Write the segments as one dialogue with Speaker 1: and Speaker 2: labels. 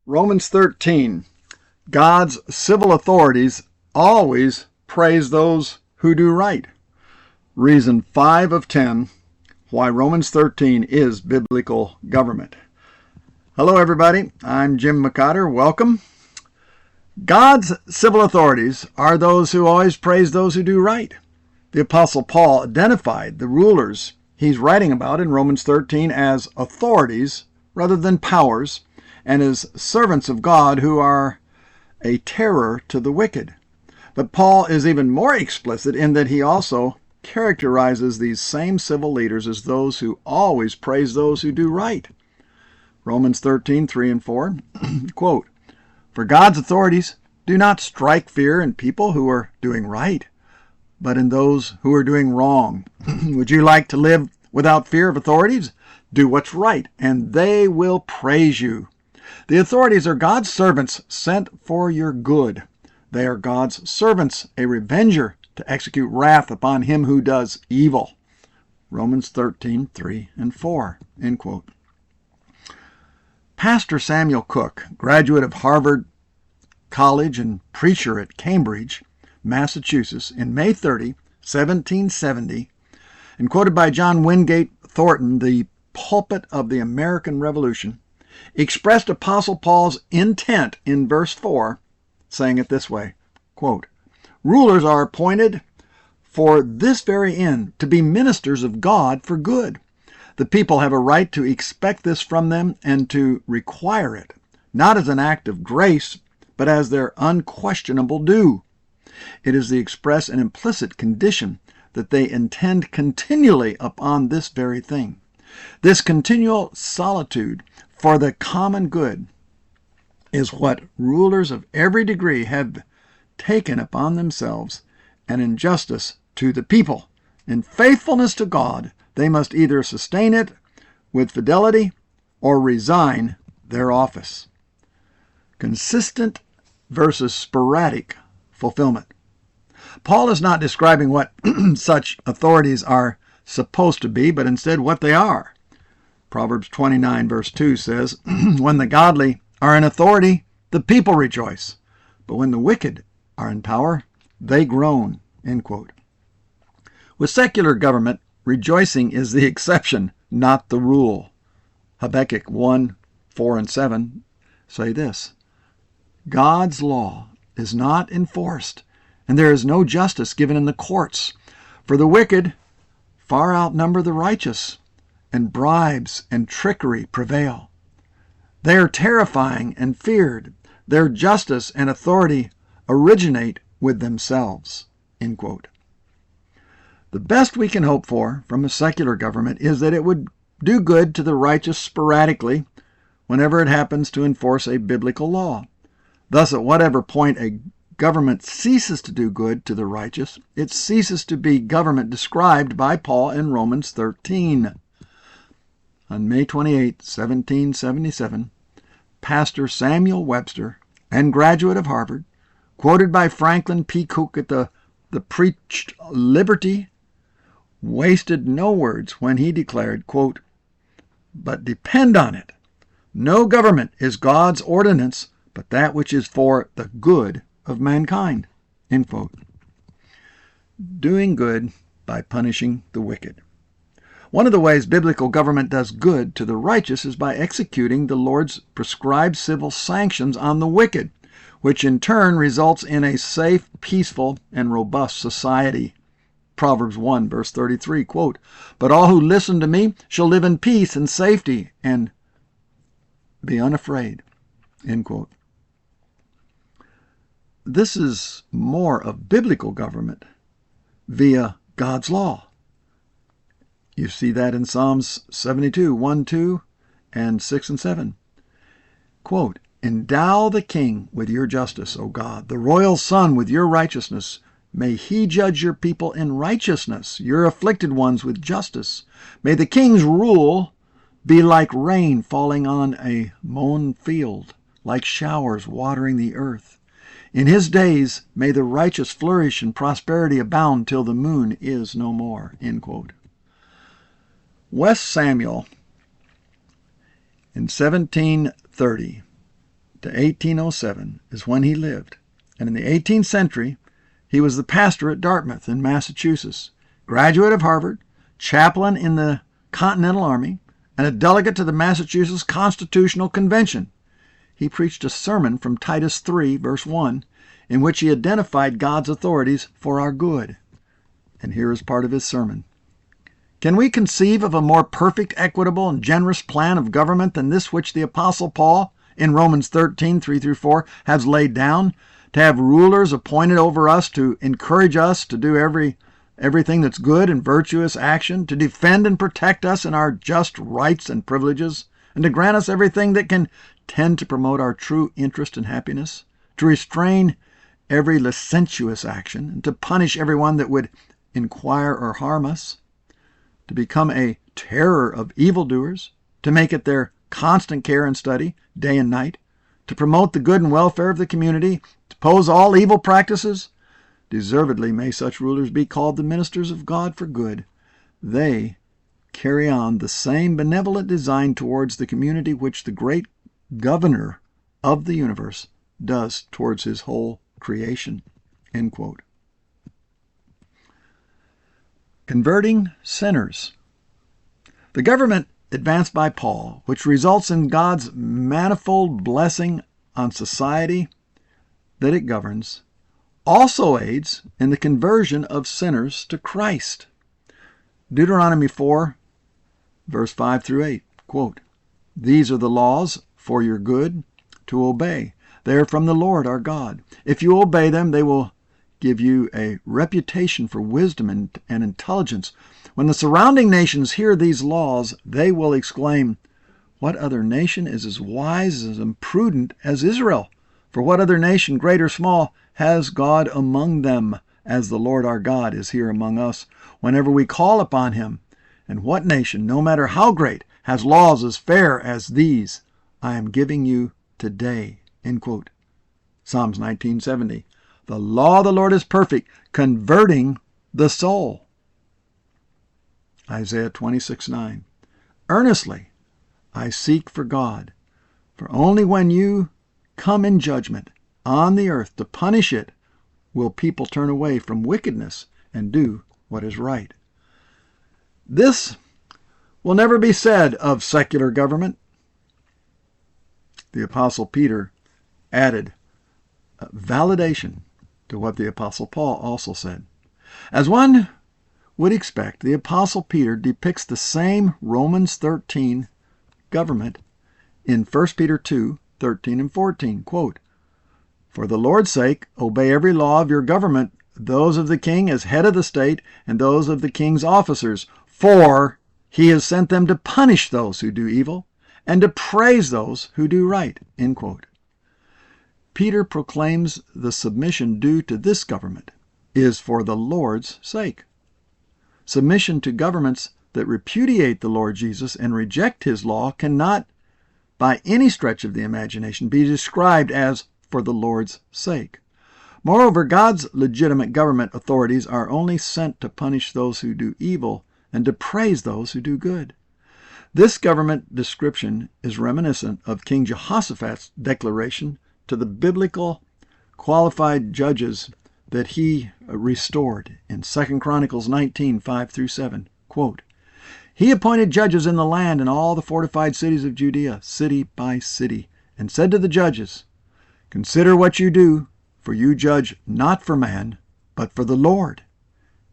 Speaker 1: Romans 13. God's civil authorities always praise those who do right. Reason 5 of 10 why Romans 13 is biblical government. Hello everybody, I'm Jim McCotter. Welcome. God's civil authorities are those who always praise those who do right. The Apostle Paul identified the rulers he's writing about in Romans 13 as authorities rather than powers, and as servants of God who are a terror to the wicked. But Paul is even more explicit in that he also characterizes these same civil leaders as those who always praise those who do right. Romans 13, 3 and 4, quote, "For God's authorities do not strike fear in people who are doing right, but in those who are doing wrong. Would you like to live without fear of authorities? Do what's right, and they will praise you. The authorities are God's servants sent for your good. They are God's servants, a revenger to execute wrath upon him who does evil." Romans 13, 3 and 4, end quote. Pastor Samuel Cook, graduate of Harvard College and preacher at Cambridge, Massachusetts, in May 30, 1770, and quoted by John Wingate Thornton, the pulpit of the American Revolution, expressed Apostle Paul's intent in verse 4, saying it this way, quote, "Rulers are appointed for this very end, to be ministers of God for good. The people have a right to expect this from them and to require it, not as an act of grace, but as their unquestionable due. It is the express and implicit condition that they intend continually upon this very thing. This continual solicitude for the common good is what rulers of every degree have taken upon themselves, and in justice to the people, in faithfulness to God, they must either sustain it with fidelity or resign their office." Consistent versus sporadic fulfillment. Paul is not describing what such authorities are supposed to be, but instead what they are. Proverbs 29 verse 2 says, "When the godly are in authority, the people rejoice, but when the wicked are in power, they groan." End quote. With secular government, rejoicing is the exception, not the rule. Habakkuk 1, 4 and 7 say this, "God's law is not enforced, and there is no justice given in the courts. For the wicked far outnumber the righteous, and bribes and trickery prevail. They are terrifying and feared. Their justice and authority originate with themselves." End quote. The best we can hope for from a secular government is that it would do good to the righteous sporadically whenever it happens to enforce a biblical law. Thus, at whatever point a government ceases to do good to the righteous, it ceases to be government described by Paul in Romans 13. On May 28, 1777, Pastor Samuel Webster, and graduate of Harvard, quoted by Franklin P. Cook at the Preached Liberty, wasted no words when he declared, quote, "But depend on it, no government is God's ordinance but that which is for the good of mankind." End quote. Doing good by punishing the wicked. One of the ways biblical government does good to the righteous is by executing the Lord's prescribed civil sanctions on the wicked, which in turn results in a safe, peaceful, and robust society. Proverbs 1, verse 33, quote, "But all who listen to me shall live in peace and safety and be unafraid." End quote. This is more of biblical government via God's law. You see that in Psalms 72, 1, 2, and 6 and 7. Quote, "Endow the king with your justice, O God, the royal son with your righteousness. May he judge your people in righteousness, your afflicted ones with justice. May the king's rule be like rain falling on a mown field, like showers watering the earth. In his days may the righteous flourish and prosperity abound till the moon is no more." End quote. Wes Samuel, in 1730, to 1807 is when he lived, and in the 18th century he was the pastor at Dartmouth in Massachusetts, graduate of Harvard, chaplain in the Continental Army, and a delegate to the Massachusetts Constitutional Convention. He preached a sermon from Titus 3, verse 1, in which he identified God's authorities for our good. And here is part of his sermon. Can we conceive of a more perfect, equitable, and generous plan of government than this which the Apostle Paul, in Romans 13, 3-4, has laid down, to have rulers appointed over us to encourage us to do everything that's good and virtuous action, to defend and protect us in our just rights and privileges, and to grant us everything that can tend to promote our true interest and happiness, to restrain every licentious action, and to punish everyone that would inquire or harm us, to become a terror of evildoers, to make it their constant care and study, day and night, to promote the good and welfare of the community, to oppose all evil practices? Deservedly may such rulers be called the ministers of God for good. They carry on the same benevolent design towards the community which the great governor of the universe does towards his whole creation. End quote. Converting sinners. The government advanced by Paul, which results in God's manifold blessing on society that it governs, also aids in the conversion of sinners to Christ. Deuteronomy 4, verse 5-8, quote, "These are the laws for your good to obey. They are from the Lord our God. If you obey them, they will give you a reputation for wisdom and intelligence. When the surrounding nations hear these laws, they will exclaim, 'What other nation is as wise and prudent as Israel? For what other nation, great or small, has God among them, as the Lord our God is here among us, whenever we call upon him? And what nation, no matter how great, has laws as fair as these I am giving you today?'" End quote. Psalms 19:70. The law of the Lord is perfect, converting the soul. Isaiah 26:9. "Earnestly I seek for God, for only when you come in judgment on the earth to punish it will people turn away from wickedness and do what is right." This will never be said of secular government. The Apostle Peter added validation to what the Apostle Paul also said. As one would expect, the Apostle Peter depicts the same Romans 13 government in 1 Peter 2, 13 and 14. Quote, "For the Lord's sake, obey every law of your government, those of the king as head of the state, and those of the king's officers, for he has sent them to punish those who do evil and to praise those who do right." End quote. Peter proclaims the submission due to this government is for the Lord's sake. Submission to governments that repudiate the Lord Jesus and reject his law cannot, by any stretch of the imagination, be described as for the Lord's sake. Moreover, God's legitimate government authorities are only sent to punish those who do evil and to praise those who do good. This government description is reminiscent of King Jehoshaphat's declaration to the biblical qualified judges that he restored in 2 Chronicles 19, 5-7. Quote, "He appointed judges in the land and all the fortified cities of Judea, city by city, and said to the judges, 'Consider what you do, for you judge not for man, but for the Lord.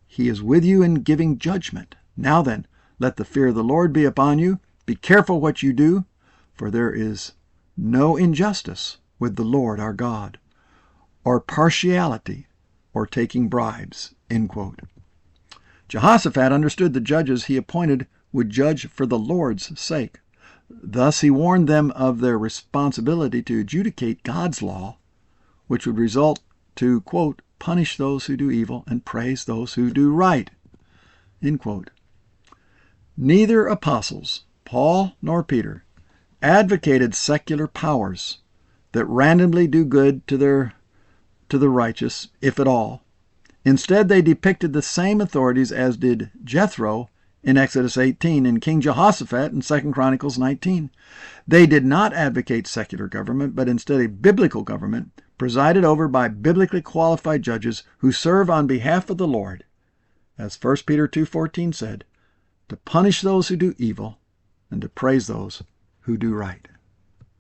Speaker 1: He is with you in giving judgment. Now then, let the fear of the Lord be upon you. Be careful what you do, for there is no injustice with the Lord our God, or partiality, or taking bribes." End quote. Jehoshaphat understood the judges he appointed would judge for the Lord's sake. Thus he warned them of their responsibility to adjudicate God's law, which would result to, quote, "punish those who do evil and praise those who do right." End quote. Neither apostles, Paul nor Peter, advocated secular powers that randomly do good to the righteous, if at all. Instead, they depicted the same authorities as did Jethro in Exodus 18, and King Jehoshaphat in 2 Chronicles 19. They did not advocate secular government, but instead a biblical government presided over by biblically qualified judges who serve on behalf of the Lord, as 1 Peter 2:14 said, to punish those who do evil and to praise those who do right.